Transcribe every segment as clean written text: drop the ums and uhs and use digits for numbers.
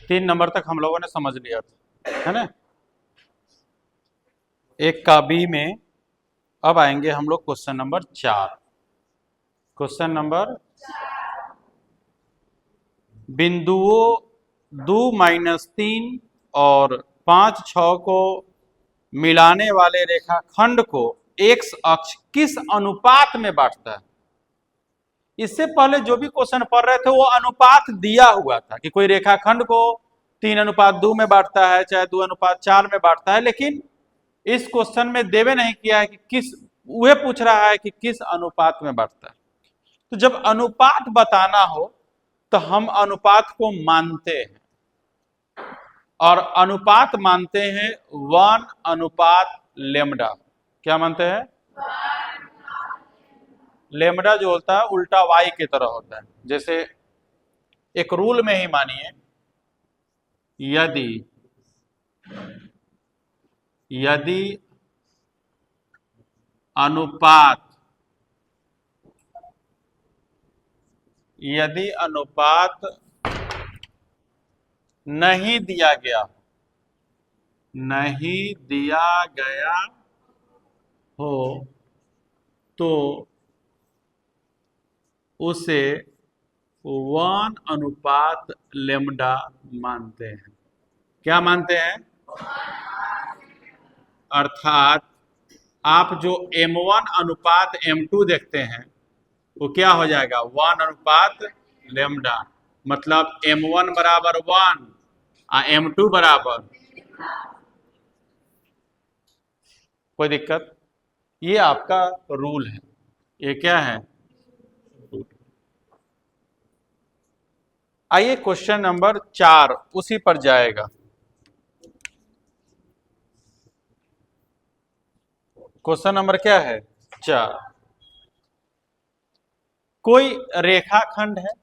3 number तक हम लोगों ने समझ लिया था, है ना। एक का बी में अब आएंगे हम लोग क्वेश्चन नंबर 4। क्वेश्चन नंबर, बिंदुओं 2-3 और 5-6 को मिलाने वाले रेखाखंड को एक्स अक्ष किस अनुपात में बांटता है। इससे पहले जो भी क्वेश्चन पढ़ रहे थे वो अनुपात दिया हुआ था कि कोई रेखाखंड को 3:2 में बांटता है, चाहे 2:4 में बांटता है, लेकिन इस क्वेश्चन में देवे नहीं किया है कि किस, वह पूछ रहा है कि किस अनुपात में बांटता है। तो जब अनुपात बताना हो तो हम अनुपात को मानते हैं, और अनुपात मानते हैं 1:λ। क्या मानते हैं? लेमडा जो होता है उल्टा वाई की तरह होता है। जैसे एक रूल में ही मानिए, यदि यदि अनुपात नहीं दिया गया हो तो उसे 1:λ मानते हैं। क्या मानते हैं? अर्थात आप जो m1:m2 देखते हैं वो क्या हो जाएगा? 1:λ। मतलब m1 बराबर 1 और m2 बराबर। कोई दिक्कत? ये आपका रूल है। ये क्या है? आइए क्वेश्चन नंबर 4 उसी पर जाएगा। क्वेश्चन नंबर क्या है? 4। कोई रेखाखंड है,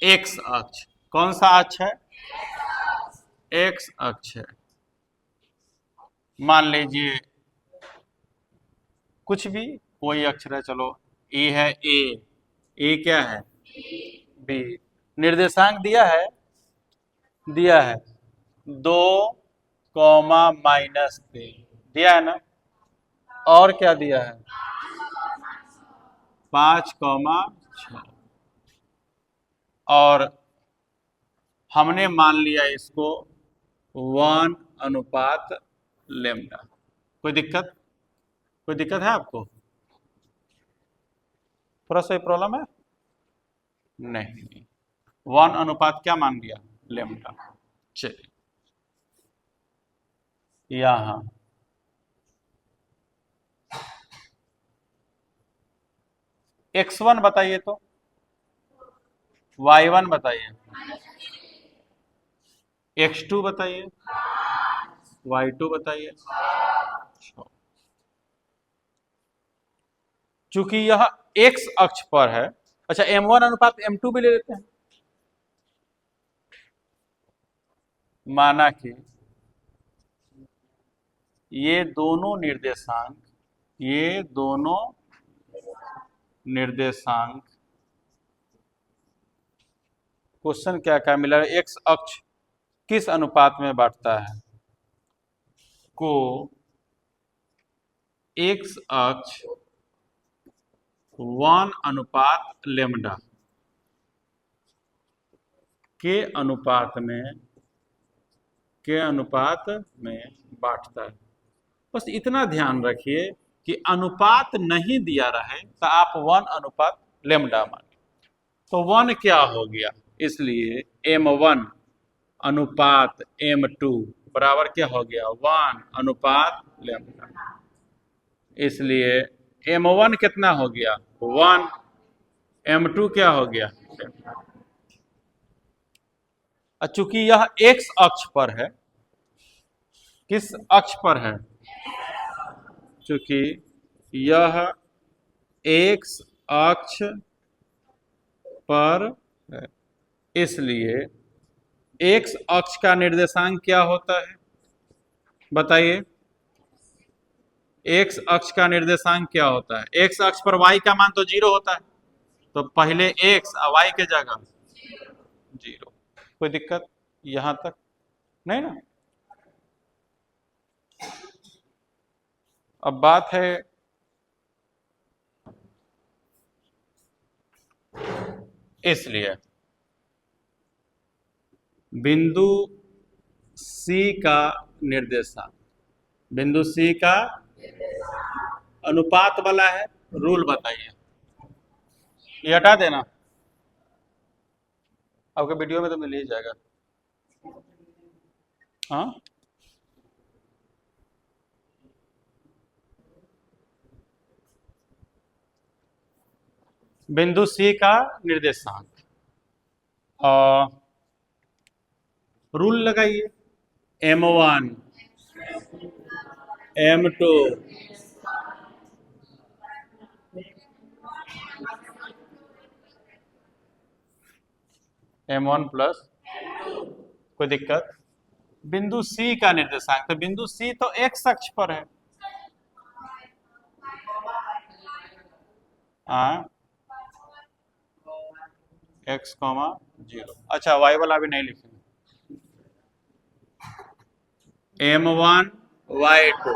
एक्स अक्ष। कौन सा अक्ष है? एक्स अक्ष है। मान लीजिए कुछ भी कोई अक्षर है, चलो ए है, ए क्या है? बी। निर्देशांक दिया है 2, दिया है ना। और क्या दिया है? 5,6। और हमने मान लिया इसको 1:λ। कोई दिक्कत है आपको? थोड़ा सा प्रॉब्लम है? नहीं, 1 क्या मान लिया? लेमडा। चलिए यहां x1 बताइए तो, y1 बताइए, x2 बताइए, y2 बताइए। चूंकि यह x अक्ष पर है, अच्छा m1:m2 भी ले लेते हैं। माना कि ये दोनों निर्देशांक क्वेश्चन क्या मिला? एक्स अक्ष किस अनुपात में बांटता है? को एक्स अक्ष 1:λ के अनुपात में बांटता है। बस इतना ध्यान रखिए कि अनुपात नहीं दिया रहे तो आप 1:λ मानिए। तो 1 क्या हो गया? इसलिए m1:m2 बराबर क्या हो गया? 1:λ। इसलिए m1 कितना हो गया? 1। m2 क्या हो गया? चूंकि यह x अक्ष पर है, किस अक्ष पर है? चूंकि यह x अक्ष पर है, इसलिए x अक्ष का निर्देशांक क्या होता है? बताइए, x अक्ष का निर्देशांक क्या होता है? x अक्ष पर y का मान तो 0 होता है, तो पहले x और y के जगह 0। कोई दिक्कत यहां तक नहीं ना। अब बात है इसलिए बिंदु सी का निर्देशांक, बिंदु सी का अनुपात वाला है, रूल बताइए। ये हटा देना, आपके वीडियो में तो मिल ही जाएगा। हाँ, बिंदु सी का निर्देशांक रूल लगाइए। M1 M2 M1 प्लस, कोई दिक्कत। बिंदु सी का निर्देशांक, तो बिंदु सी तो एक्स अक्ष पर है। X comma 0। अच्छा, वाई वाला भी नहीं लिखेंगे। M1 Y2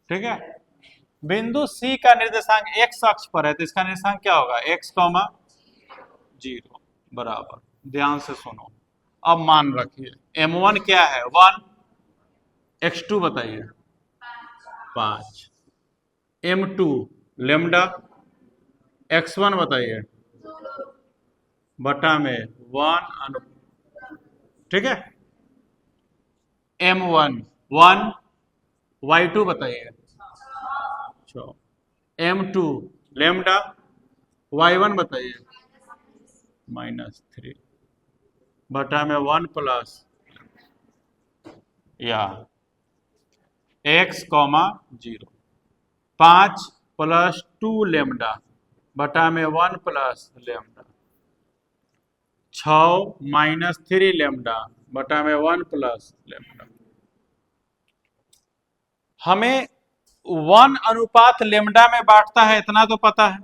ठीक है। बिंदु सी का निर्देशांक एक्स अक्ष पर है, तो इसका निर्देशांक क्या होगा? एक्स कॉमा 0 बराबर, ध्यान से सुनो। अब मान रखिए M1 क्या है? 1, x2 बताइए 5, M2 लेमडा, x1 बताइए बटा में 1 अनु, ठीक है। M1 1, Y2 बताइए M2 लेमडा, Y1 बताइए -3 बटा में 1 प्लस या x कॉमा 0, 5 प्लस 2 लेमडा बटा में 1 प्लस लेमडा, 6 -3 लेमडा बटा में 1 प्लस लेमडा। हमें 1 अनुपात लेमडा में बांटता है, इतना तो पता है।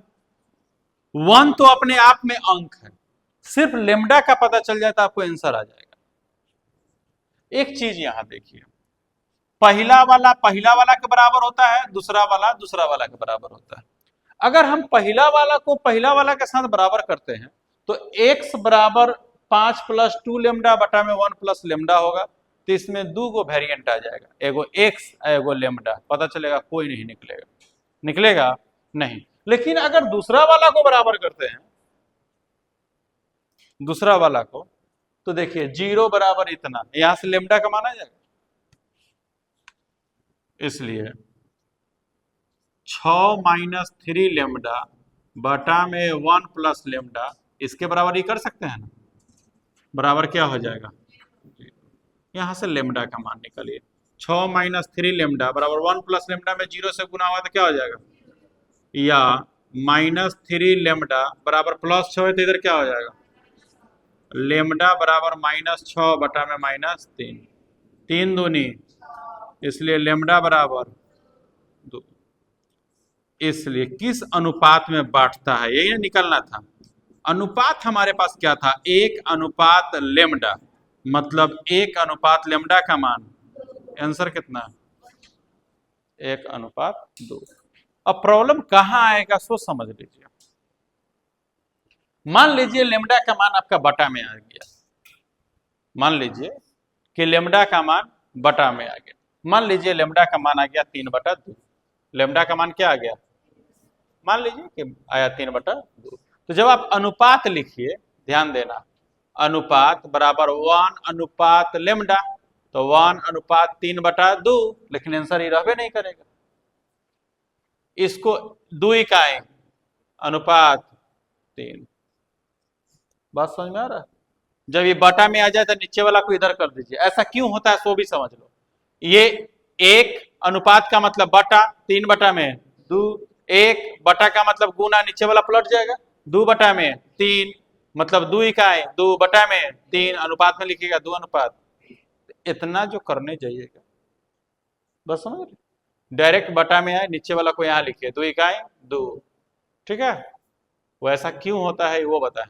1 तो अपने आप में अंक है, सिर्फ लेमडा का पता चल जाए तो आपको आंसर आ जाएगा। एक चीज यहां देखिए, पहला वाला के बराबर होता है, दूसरा वाला के बराबर होता है। अगर हम पहला वाला को पहला वाला के साथ बराबर करते हैं तो x बराबर 5 प्लस 2 लेमडा बटा में 1 प्लस लेमडा होगा, तो इसमें 2 गो वेरिएंट आ जाएगा, एगो x एगो लेमडा, पता चलेगा कोई नहीं निकलेगा, निकलेगा नहीं। लेकिन अगर दूसरा वाला को बराबर करते हैं, दूसरा वाला को, तो देखिए 0 बराबर इतना, यहां से लेमडा का माना जाएगा। इसलिए 6 - 3 लेमडा बटा में 1 प्लस लेमडा, इसके बराबर ही कर सकते हैं ना, बराबर क्या हो जाएगा? यहां से लेमडा का मान निकालिए। 6 - 3 लेमडा बराबर 1 प्लस लेमडा में 0 से गुना हुआ तो क्या हो जाएगा? या -3 लेमडा बराबर +6 है, तो इधर क्या हो जाएगा? लेमडा बराबर -6 बटा में -3, 3 दूनी, इसलिए लेमडा बराबर 2। इसलिए किस अनुपात में बांटता है, यही निकलना था। अनुपात हमारे पास क्या था? 1 अनुपात लेमडा, मतलब 1 अनुपात लेमडा का मान, आंसर कितना? 1 अनुपात 2। अब प्रॉब्लम कहां आएगा सो समझ लीजिए। मान लीजिए लेमडा का मान आपका बटा में आ गया, मान लीजिए कि लेमडा का मान बटा में आ गया। मान लीजिए लेमडा का मान आ गया 3/2। लेमडा का मान क्या आ गया? मान लीजिए कि आया 3/2। तो जब आप अनुपात लिखिए, ध्यान देना, अनुपात बराबर 1 अनुपात लेमडा, तो 1 अनुपात 3/2, लेकिन आंसर ही रहबे नहीं करेगा। इसको 2 इकाई अनुपात 3। बात समझ में आ रहा है? जब ये बटा में आ जाए तो नीचे वाला को इधर कर दीजिए। ऐसा क्यों होता है सो भी समझ लो। ये 1 अनुपात का मतलब बटा, 3 बटा में 2, 1 बटा का मतलब गुना, नीचे वाला पलट जाएगा, 2 बटा में 3 मतलब 2 इकाई, 2 बटा में 3 अनुपात में लिखिएगा 2 अनुपात। इतना जो करने जाइएगा, बस समझ रहे, डायरेक्ट बटा में आए, नीचे वाला को यहाँ लिखिए 2 इकाई 2, ठीक है। वो ऐसा क्यों होता है वो बताएं।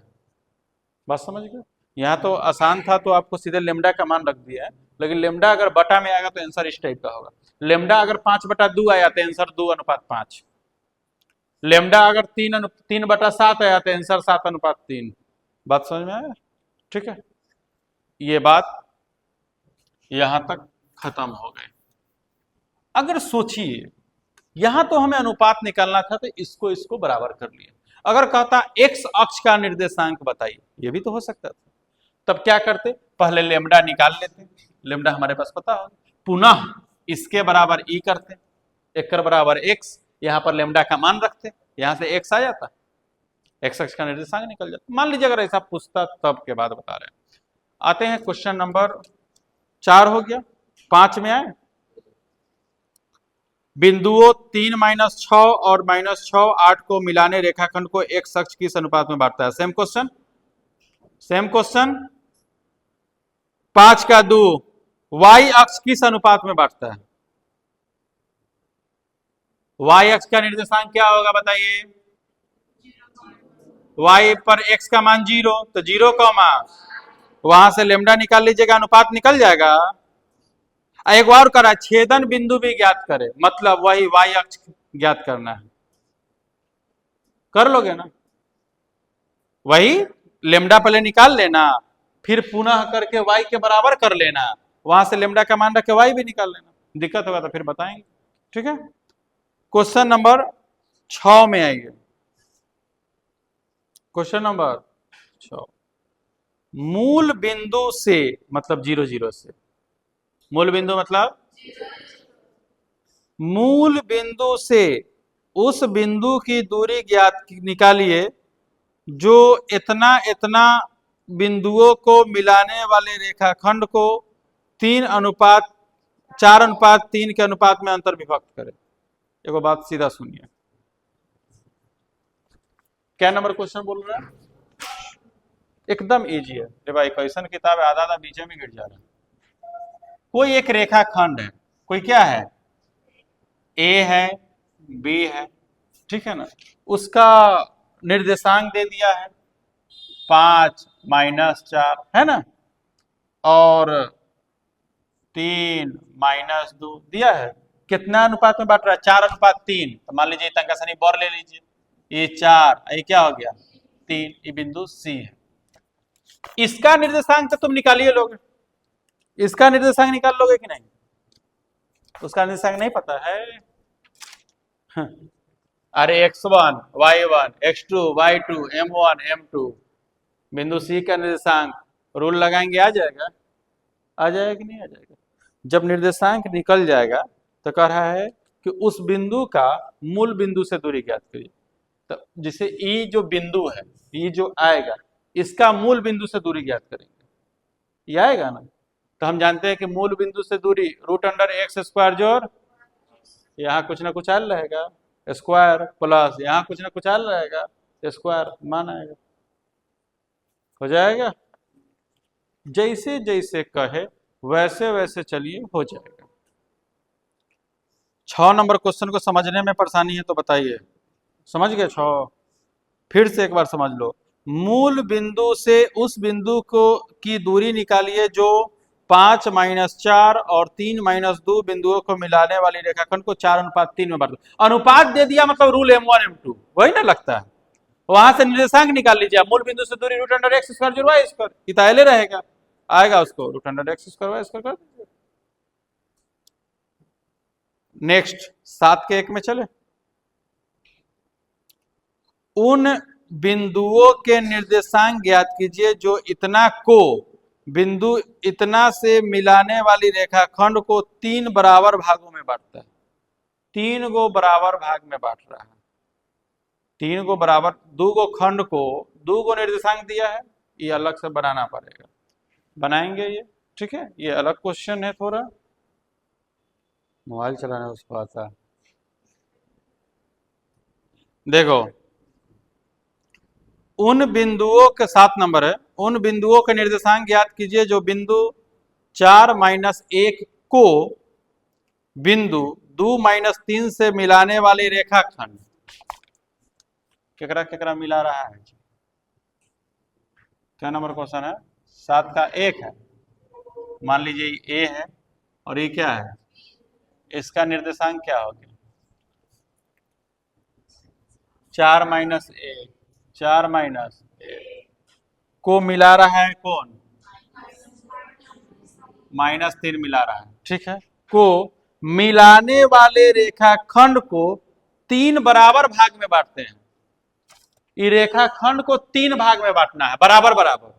बात समझ गए। यहाँ तो आसान था तो आपको सीधे लेमडा का मान रख दिया है, लेकिन लेमडा अगर बटा में आएगा तो आंसर इस टाइप का होगा। लेमडा अगर 5/2 आया तो आंसर 2:5। लेमडा अगर 3/7 आया तो आंसर 7:3। बात समझ में आया? ठीक है, ये बात यहां तक खत्म हो गई। अगर सोचिए यहां तो हमें अनुपात निकालना था तो इसको इसको बराबर कर लिया। अगर कहता एक्स अक्ष का निर्देशांक बताइए, ये भी तो हो सकता था। तब क्या करते, पहले लेमडा निकाल लेते, लेमडा हमारे पास पता हो, पुनः इसके बराबर ई करते, एक बराबर एक्स, यहां पर लेमडा का मान रखते, यहां से एक्स आ जाता, एक्स अक्ष का निर्देशांक निकल जाता। मान लीजिए अगर ऐसा पूछता तब के बाद बता रहे हैं। आते हैं क्वेश्चन नंबर 4 हो गया, 5 में आए। बिंदुओं 3-6 और -6 8 को मिलाने रेखाखंड को एक्स अक्ष किस अनुपात में बांटता है? Same question, same question. 5 का 2 वाई अक्ष किस अनुपात में बांटता है? वाई अक्ष का निर्देशांक क्या होगा बताइए? वाई पर एक्स का मान 0, तो 0, वहां से लेमडा निकाल लीजिएगा, अनुपात निकल जाएगा। एक और करा, छेदन बिंदु भी ज्ञात करे, मतलब वही वाई अक्ष ज्ञात करना है, कर लोगे ना? वही लेमडा पहले निकाल लेना, फिर पुनः करके वाई के बराबर कर लेना, वहां से लेमडा का मान रख के वाई भी निकाल लेना। दिक्कत होगा तो फिर बताएंगे। ठीक है, क्वेश्चन नंबर 6 में आइए। क्वेश्चन नंबर 6, मूल बिंदु से मतलब 0 0 से, मूल बिंदु मतलब मूल बिंदु से उस बिंदु की दूरी ज्ञात निकालिए जो इतना इतना बिंदुओं को मिलाने वाले रेखाखंड को 4:3 के अनुपात में अंतर विभक्त करे। एगो बात सीधा सुनिए, क्या नंबर क्वेश्चन बोल रहा है? एकदम इजी है रे भाई, क्वेश्चन किताब आधा आधा बीच में गिर जा रहा है। कोई एक रेखाखंड है, कोई क्या है, ए है, बी है, ठीक है ना, उसका निर्देशांक दे दिया है 5 -4 है ना, और 3 -2 दिया है। कितना अनुपात में बांट रहा है? 4:3। तो मान लीजिए तंका सनी बोर ले लीजिए, ये 4, ये क्या हो गया 3, ये बिंदु सी है। इसका निर्देशांक तो तुम निकालिए लोगे, इसका निर्देशांक निकाल लोगे कि नहीं? उसका निर्देशांक नहीं पता है? अरे x1 y1 x2 y2 m1 m2, बिंदु सी का निर्देशांक रूल लगाएंगे, आ जाएगा? आ जाएगा कि नहीं आ जाएगा? जब निर्देशांक निकल जाएगा तो कह रहा है कि उस बिंदु का मूल बिंदु से दूरी ज्ञात करिए। तो जिसे ई जो बिंदु है, ई जो आएगा, इसका मूल बिंदु से दूरी ज्ञात करेंगे, ये आएगा ना? तो हम जानते हैं कि मूल बिंदु से दूरी √x² जोड़, यहाँ कुछ ना कुछ आल रहेगा स्क्वायर, प्लस यहाँ कुछ ना कुछ आल रहेगा स्क्वायर, मान आएगा, हो जाएगा। जैसे जैसे कहे वैसे वैसे चलिए, हो जाएगा। 6 नंबर क्वेश्चन को समझने में परेशानी है तो बताइए, समझ गए? 6 फिर से एक बार समझ लो। मूल बिंदु से उस बिंदु को की दूरी निकालिए जो 5 -4 और 3 -2 बिंदुओं को मिलाने वाली रेखाखंड को 4:3 में बांट दो। अनुपात दे दिया मतलब रूल m1 m2, वही ना लगता है। वहां से निर्देशांक निकाल लीजिए, मूल बिंदु से दूरी √x² जोड़ y², इतायले रहेगा, आएगा उसको √x² y² कर दीजिए। नेक्स्ट 7 के 1 में चले। उन बिंदुओं के निर्देशांक ज्ञात कीजिए जो इतना को बिंदु इतना से मिलाने वाली रेखाखंड को 3 बराबर भागों में बांटता है। 3 गो बराबर भाग में बांट रहा है, 3 गो बराबर, 2 गो खंड को 2 गो निर्देशांक दिया है, ये अलग से बनाना पड़ेगा, बनाएंगे ये। ठीक है, ये अलग क्वेश्चन है, थोड़ा मोबाइल चलाना उसको आता है। देखो, उन बिंदुओं के 7 नंबर है, उन बिंदुओं के निर्देशांक ज्ञात कीजिए जो बिंदु 4 -1 को बिंदु 2 -3 से मिलाने वाली रेखाखंड केकरा केकरा मिला रहा है? क्या नंबर क्वेश्चन है? 7 का 1 है, मान लीजिए ए है और ये क्या है, इसका निर्देशांक क्या हो गया? 4 माइनस 1, 4 माइनस 1 को मिला रहा है कौन? -3 मिला रहा है, ठीक है। को मिलाने वाले रेखाखंड को 3 बराबर भाग में बांटते हैं। ये रेखाखंड को 3 भाग में बांटना है, बराबर बराबर।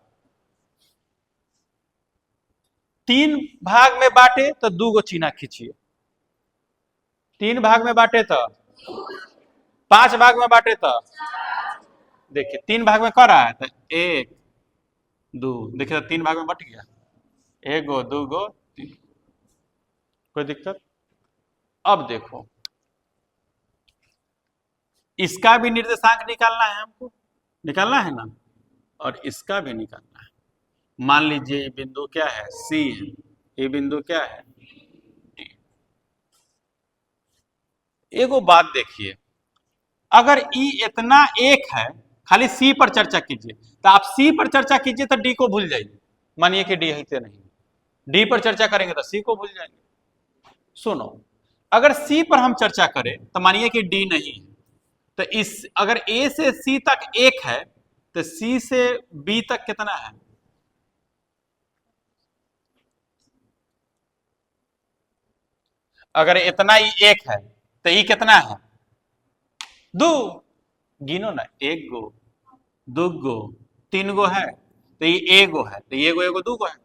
3 भाग में बांटे तो 2 गो चिन्ह खींचिए, 3 भाग में बांटे तो 5 भाग में बांटे तो देखिए 3 भाग में कर रहा है तो 1 2, देखिए तो 3 भाग में बट गया, 1 गो 2 गो 3, कोई दिक्कत? अब देखो इसका भी निर्देशांक निकालना है हमको, निकालना है ना, और इसका भी निकालना है। मान लीजिए ये बिंदु क्या है? सी है, ये बिंदु क्या है? डी। एगो बात देखिए, अगर ई इतना 1 है, खाली सी पर चर्चा कीजिए, तो आप सी पर चर्चा कीजिए तो डी को भूल जाइए। मानिए कि डी है तो नहीं, डी पर चर्चा करेंगे तो सी को भूल जाएंगे। सुनो, अगर सी पर हम चर्चा करें तो मानिए कि डी नहीं है, तो इस अगर ए से सी तक 1 है तो सी से बी तक कितना है? अगर इतना ही 1 है तो ये कितना है? 2। गिनो ना, 1 गो 2 गो 3 गो है, तो ये एगो है, तो ये एगो 2 गो है।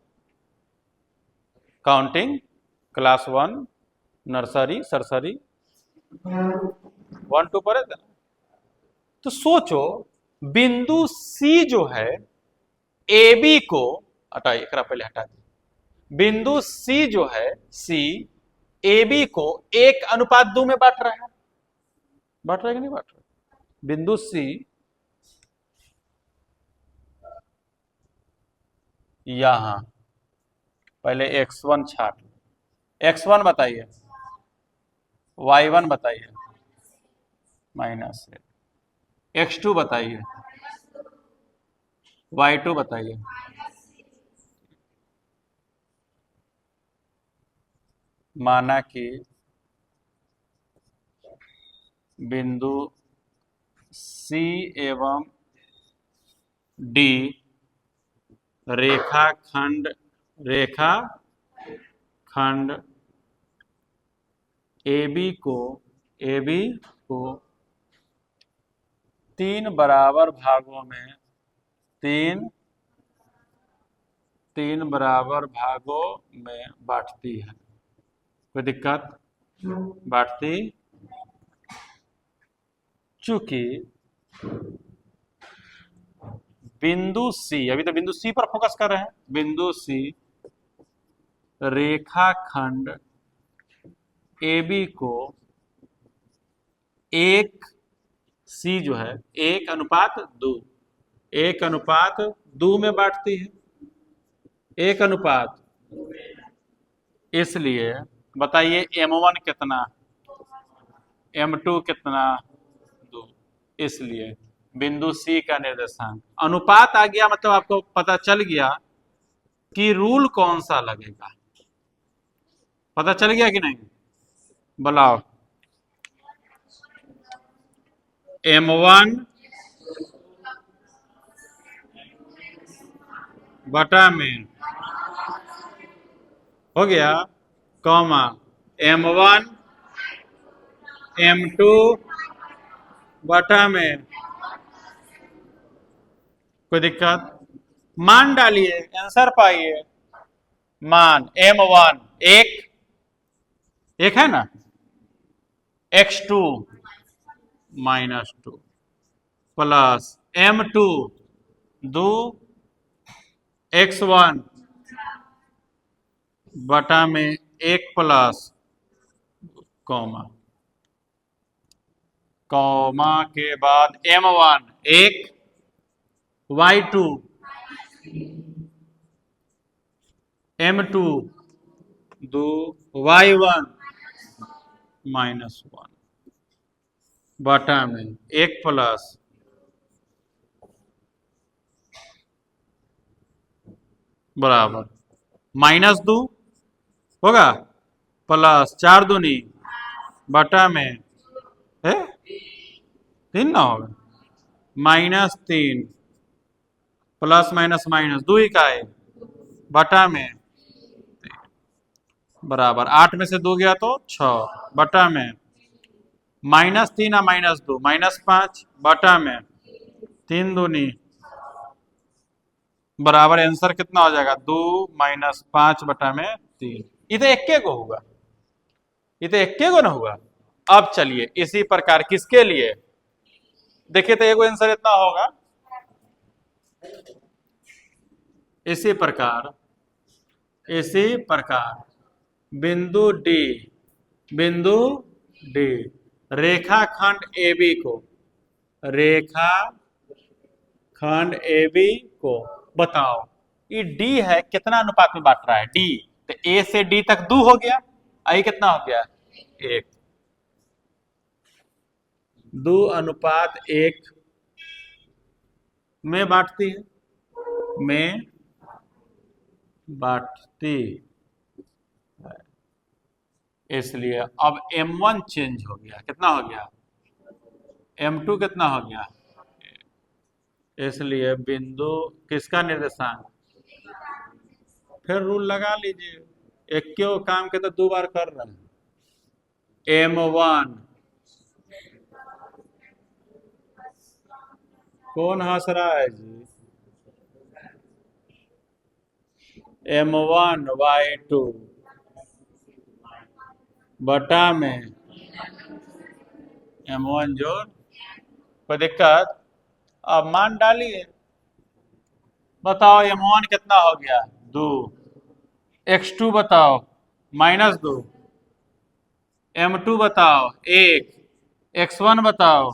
काउंटिंग क्लास 1 नर्सरी सरसरी 1 2 पर है। तो सोचो बिंदु सी जो है ए बी को हटाइए, एकरा पहले हटा दिए, बिंदु सी जो है सी ए बी को 1:2 में बांट रहा है, बांट रहा है कि नहीं बांट रहा? बिंदु सी यहां पहले x1 छाट, x1 बताइए, y1 बताइए -1, x2 बताइए, y2 बताइए, माना कि बिंदु C एवं D रेखाखंड AB को 3 बराबर भागों में 3 बराबर भागों में बांटती है। कोई दिक्कत? बांटती, चूंकि बिंदु सी, अभी तो बिंदु सी पर फोकस कर रहे हैं, बिंदु सी रेखाखंड AB को 1 सी जो है 1:2, 1:2 में बांटती है, 1:, इसलिए बताइए M1 कितना, M2 कितना? 2। इसलिए बिंदु सी का निर्देशांक अनुपात आ गया, मतलब आपको पता चल गया कि रूल कौन सा लगेगा। पता चल गया कि नहीं? बुलाओ, M1 बटा में हो गया, कॉमा M1 M2 बटा में, कोई दिक्कत? मान डालिए, आंसर पाइए। मान M1 1 है ना, x2 -2 प्लस M2 2 x1 बटा में 1 प्लस कॉमा के बाद M1 1 y2 M2 2 y1 -1 बटा में 1 प्लस बराबर माइनस 2 होगा प्लस 4 दूनी बटा में है 3 ना होगा -3 प्लस माइनस माइनस 2 इकाई बटा में बराबर 8 में से 2 गया तो 6 बटा में -3 या -2 -5 बटा में 3 दूनी बराबर आंसर कितना हो जाएगा 2 - 5 बटा में 3। ये तो इक्के को होगा, ये तो इक्के को ना होगा। अब चलिए इसी प्रकार किसके लिए देखिए तो एक आंसर इतना होगा। इसी प्रकार बिंदु डी रेखाखंड AB को बताओ ये D है कितना अनुपात में बांट रहा है D, तो A से D तक 2 हो गया, आई कितना हो गया 1, 2:1 में बांटती है इसलिए अब M1 चेंज हो गया, कितना हो गया M2 कितना हो गया, इसलिए बिंदु किसका निर्देशांक, फिर रूल लगा लीजिए, एक क्यों काम के तो 2 बार कर रहे हैं। M1 कौन हंस रहा है जी, M1/2 बटा में M1 जोड़, कोई दिक्कत। अब मान डालिए, बताओ M1 कितना हो गया 2, x2 बताओ -2, M2 बताओ 1, x1 बताओ,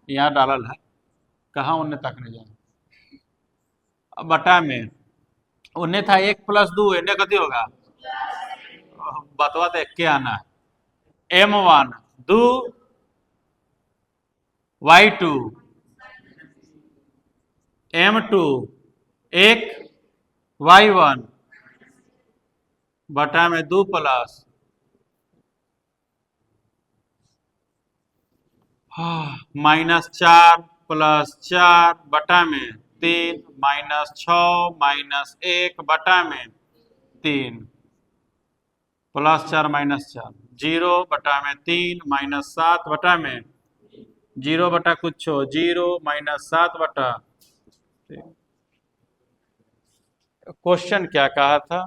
यहाँ डालल है कहाँ उन्ने तक नहीं जाए, अब बटा में उन्ने था 1 + 2 इन्ने कति होगा, बतवा तो एक के आना है। M1 2 y2 M2 1 y1 बटा में 2 प्लस -4 + 4 बटा में 3 -6 -1 बटा में 3 +4 -4 0 बटा में 3 -7 बटा में 0 बटा कुछ 0 -7 बटा। क्वेश्चन क्या कहा था,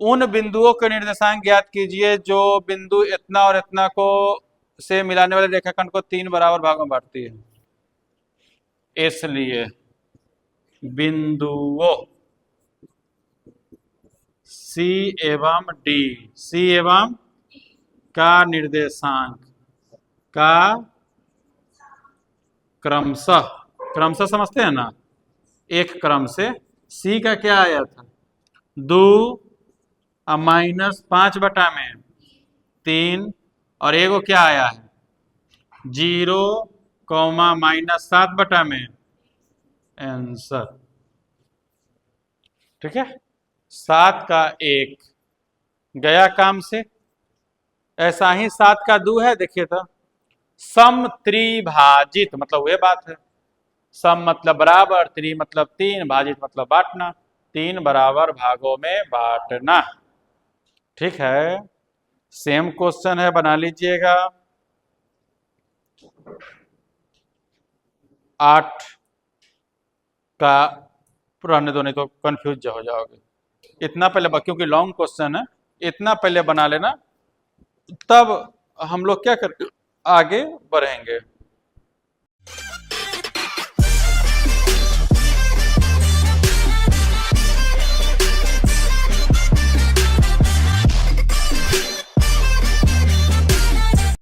उन बिंदुओं के निर्देशांक ज्ञात कीजिए जो बिंदु इतना और इतना को से मिलाने वाले रेखाखंड को 3 बराबर भागों में बांटती है। इसलिए बिंदुओं C एवं D, C एवं का निर्देशांक का क्रमशः समझते हैं ना, एक क्रम से C का क्या आया था 2 -5 बटा में 3 और एगो क्या आया है 0, -7 बटा में आंसर, ठीक है 7 का 1 गया काम से। ऐसा ही 7 का 2 है, देखिए तो सम त्रिभाजित मतलब वह बात है, सम मतलब बराबर, त्रि मतलब 3, भाजित मतलब बांटना, 3 बराबर भागों में बांटना, ठीक है। सेम क्वेश्चन है, बना लीजिएगा 8 का, रहने दो नहीं तो कंफ्यूज हो जाओगे, इतना पहले क्योंकि लॉन्ग क्वेश्चन है, इतना पहले बना लेना, तब हम लोग क्या कर आगे बढ़ेंगे।